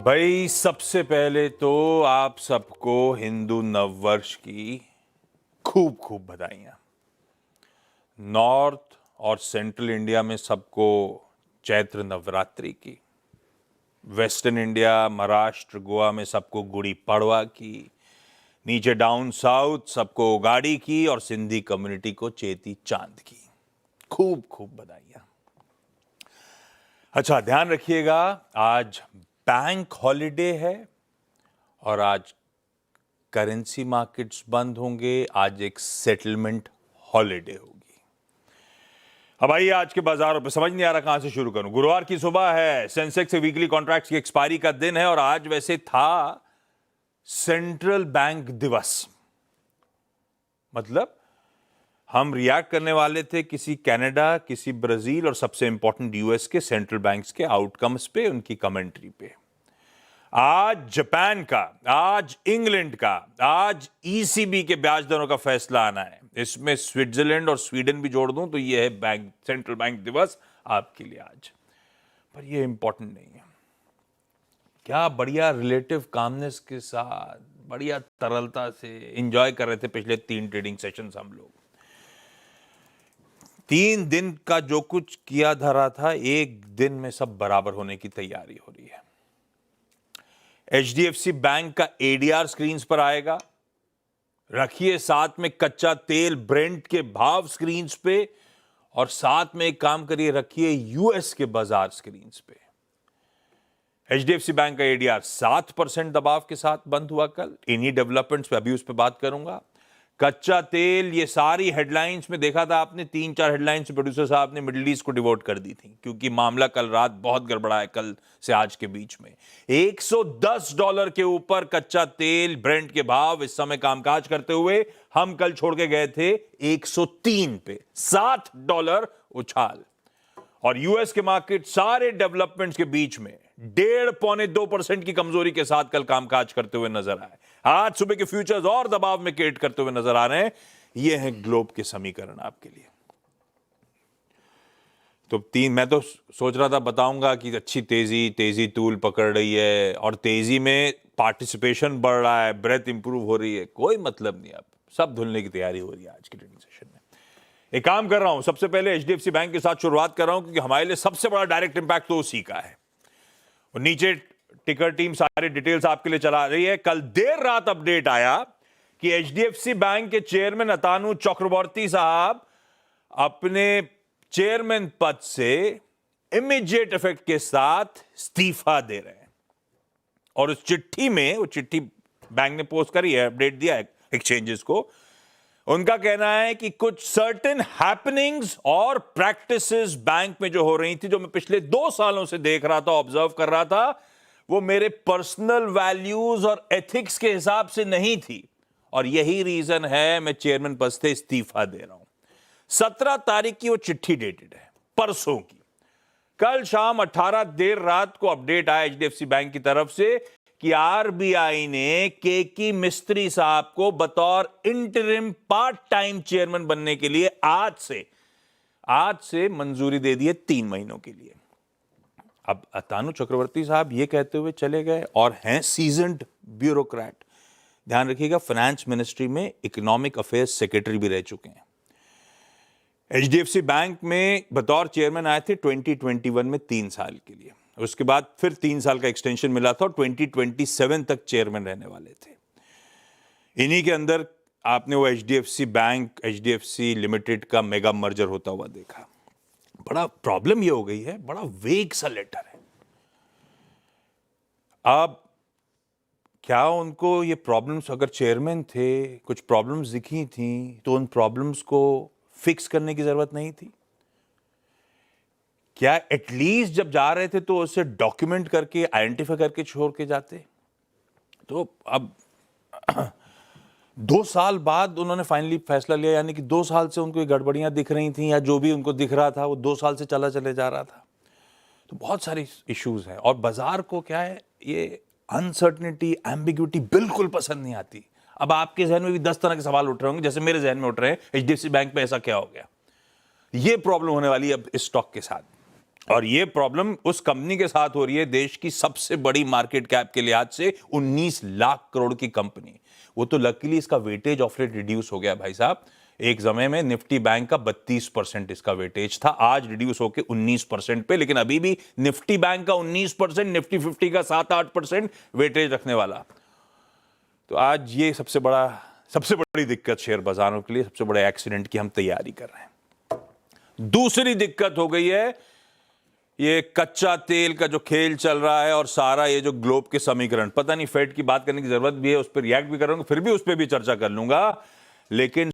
भाई सबसे पहले तो आप सबको हिंदू नववर्ष की खूब खूब बधाइयां। नॉर्थ और सेंट्रल इंडिया में सबको चैत्र नवरात्रि की, वेस्टर्न इंडिया महाराष्ट्र गोवा में सबको गुड़ी पड़वा की, नीचे डाउन साउथ सबको उगाड़ी की और सिंधी कम्युनिटी को चेती चांद की। खूब खूब बधाइयां। अच्छा, ध्यान रखिएगा, आज बैंक हॉलिडे है और आज करेंसी मार्केट्स बंद होंगे। आज एक सेटलमेंट हॉलिडे होगी। अब आइए आज के बाजारों पे, समझ नहीं आ रहा कहां से शुरू करूं। गुरुवार की सुबह है, सेंसेक्स से वीकली कॉन्ट्रैक्ट्स की एक्सपायरी का दिन है और आज वैसे था सेंट्रल बैंक दिवस। मतलब हम रिएक्ट करने वाले थे किसी कनाडा, किसी ब्राजील और सबसे इंपॉर्टेंट यूएस के सेंट्रल बैंक्स के आउटकम्स पे, उनकी कमेंट्री पे। आज जापान का, आज इंग्लैंड का, आज ईसीबी के ब्याज दरों का फैसला आना है। इसमें स्विट्जरलैंड और स्वीडन भी जोड़ दूं तो यह है बैंक सेंट्रल बैंक दिवस आपके लिए आज। पर यह इंपॉर्टेंट नहीं है। क्या बढ़िया रिलेटिव कामनेस के साथ, बढ़िया तरलता से एंजॉय कर रहे थे पिछले 3 ट्रेडिंग सेशंस हम लोग। 3 दिन का जो कुछ किया धरा था, एक दिन में सब बराबर होने की तैयारी हो रही है। एचडीएफसी बैंक का एडीआर स्क्रीन्स पर आएगा। रखिए साथ में कच्चा तेल ब्रेंट के भाव स्क्रीन्स पे और साथ में एक काम करिए, रखिए यूएस के बाजार स्क्रीन्स पे। एचडीएफसी बैंक का एडीआर 7% दबाव के साथ बंद हुआ कल। इन्हीं डेवलपमेंट्स पे अभी उस पर बात करूंगा। कच्चा तेल, ये सारी हेडलाइंस में देखा था आपने, 3-4 हेडलाइंस प्रोड्यूसर साहब ने मिडिल ईस्ट को डिवोट कर दी थी क्योंकि मामला कल रात बहुत गड़बड़ा है। कल से आज के बीच में $110 के ऊपर कच्चा तेल ब्रेंट के भाव इस समय कामकाज करते हुए हम कल छोड़ के गए थे 103 पे, $7 उछाल। और यूएस के मार्केट सारे डेवलपमेंट्स के बीच में 1.5-2% की कमजोरी के साथ कल कामकाज करते हुए नजर आए। आज सुबह के फ्यूचर्स और दबाव में क्रिएट करते हुए नजर आ रहे हैं। ये है ग्लोब के समीकरण आपके लिए। तो मैं तो सोच रहा था बताऊंगा कि अच्छी तेजी तूल पकड़ रही है और तेजी में पार्टिसिपेशन बढ़ रहा है, ब्रेथ इंप्रूव हो रही है। कोई मतलब नहीं, अब सब धुलने की तैयारी हो रही है आज के ट्रेडिंग सेशन में। एक काम कर रहा हूं, सबसे पहले एचडीएफसी बैंक के साथ शुरुआत कर रहा हूं क्योंकि हमारे लिए सबसे बड़ा डायरेक्ट इंपैक्ट तो उसी का है। और नीचे टिकर टीम सारी डिटेल्स आपके लिए चला रही है। कल देर रात अपडेट आया कि एचडीएफसी बैंक के चेयरमैन अतानु चक्रवर्ती साहब अपने चेयरमैन पद से इमीडिएट इफेक्ट के साथ इस्तीफा दे रहे हैं। और उस चिट्ठी में, वो चिट्ठी बैंक ने पोस्ट करी है, अपडेट दिया है एक्सचेंजेस को। उनका कहना है कि कुछ सर्टेन हैपनिंग्स और प्रैक्टिसेस बैंक में जो हो रही थी, जो मैं पिछले 2 सालों से देख रहा था, ऑब्जर्व कर रहा था, वो मेरे पर्सनल वैल्यूज और एथिक्स के हिसाब से नहीं थी और यही रीजन है मैं चेयरमैन पद से इस्तीफा दे रहा हूं। 17 तारीख की वो चिट्ठी डेटेड है, परसों की। कल शाम 18 देर रात को अपडेट आया एचडीएफसी बैंक की तरफ से कि आरबीआई ने केकी मिस्त्री साहब को बतौर इंटरिम पार्ट टाइम चेयरमैन बनने के लिए आज से मंजूरी दे दी है 3 महीनों के लिए। अब अतानु चक्रवर्ती साहब ये कहते हुए चले गए और हैं सीजन्ड ब्यूरोक्रेट। ध्यान रखिएगा, फाइनेंस मिनिस्ट्री में इकोनॉमिक अफेयर्स सेक्रेटरी भी रह चुके हैं। एचडीएफसी बैंक में बतौर चेयरमैन आए थे 2021 में 3 साल के लिए। उसके बाद फिर 3 साल का एक्सटेंशन मिला था और 2027 तक चेयरमैन रहने वाले थे। इन्हीं के अंदर आपने वो एचडीएफसी बैंक, एचडीएफसी लिमिटेड का मेगा मर्जर होता हुआ देखा। बड़ा प्रॉब्लम ये हो गई है, बड़ा वेग सा लेटर है। अब क्या उनको ये प्रॉब्लम्स, अगर चेयरमैन थे, कुछ प्रॉब्लम्स दिखी थी तो उन प्रॉब्लम्स को फिक्स करने की जरूरत नहीं थी? क्या एटलीस्ट जब जा रहे थे तो उसे डॉक्यूमेंट करके, आइडेंटिफाई करके छोड़ के जाते? तो अब 2 साल बाद उन्होंने फाइनली फैसला लिया, यानी कि 2 साल से उनको ये गड़बड़ियां दिख रही थी या जो भी उनको दिख रहा था वो 2 साल से चले जा रहा था। तो बहुत सारी इश्यूज हैं और बाजार को क्या है, ये अनसर्टनिटी, एम्बिग्यूटी बिल्कुल पसंद नहीं आती। अब आपके जहन में भी 10 तरह के सवाल उठ रहे होंगे, जैसे मेरे जहन में उठ रहे हैं, एचडीएफसी बैंक में ऐसा क्या हो गया। ये प्रॉब्लम होने वाली है अब इस स्टॉक के साथ। और ये प्रॉब्लम उस कंपनी के साथ हो रही है, देश की सबसे बड़ी मार्केट कैप के लिहाज से 19 लाख करोड़ की कंपनी। वो तो लकीली इसका वेटेज ऑफ लेट रिड्यूस हो गया भाई साहब। एक समय में निफ्टी बैंक का 32% इसका वेटेज था, आज रिड्यूस होकर 19% पे, लेकिन अभी भी निफ्टी बैंक का 19%, निफ्टी 50 का 7-8% वेटेज रखने वाला। तो आज ये सबसे बड़ी दिक्कत शेयर बाजारों के लिए, सबसे बड़े एक्सीडेंट की हम तैयारी कर रहे हैं। दूसरी दिक्कत हो गई है ये कच्चा तेल का जो खेल चल रहा है, और सारा ये जो ग्लोब के समीकरण, पता नहीं फेड की बात करने की जरूरत भी है, उस पर रिएक्ट भी करूंगा, फिर भी उस पर भी चर्चा कर लूंगा। लेकिन